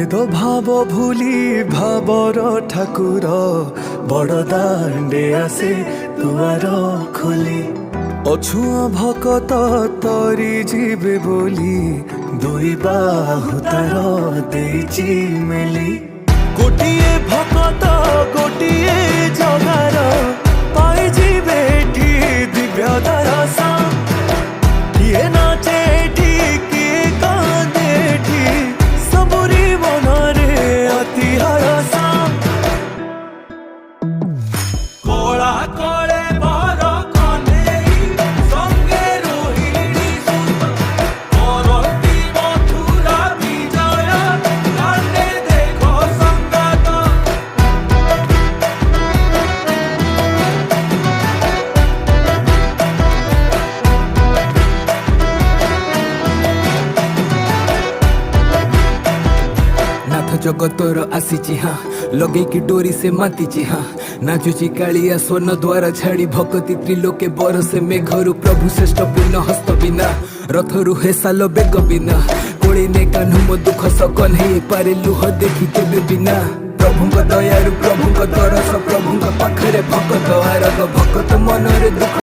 भेद भाव भूली भावर ठाकुर बड़ दांडे आसे दुआर खोली अछुआ भकत तरी जीवे बोली दुई बाहु तार देइची मेली गोटिए भकत गोटिए जगार पाई जीवे एठी दिव्य दरसा किए नाचे एठी किए कांदे एठी सबुरी मनरे अति हरसा कोला कोले बर कनेई संगे रोहिणी सुत करती मथुरा विजय कांदे देखो संगत नाथ जगतर आसीची हाँ लगे की डोरी से मातीची हाँ नाचुची कालिया स्वर्ण द्वारा छाड़ी भक्ति त्रिलोके बरसे मेघरु प्रभु श्रेष्ठ पूर्ण हस्त बिना रथरु हे साल बेग बिना कोड़ी ने कान्हु मो दुख सकन हे पारे लुह देखी केबे बिना प्रभुंक दयारु प्रभुंक दरस प्रभुंक पाखरे भक्त आरग भक्त मनरे दुख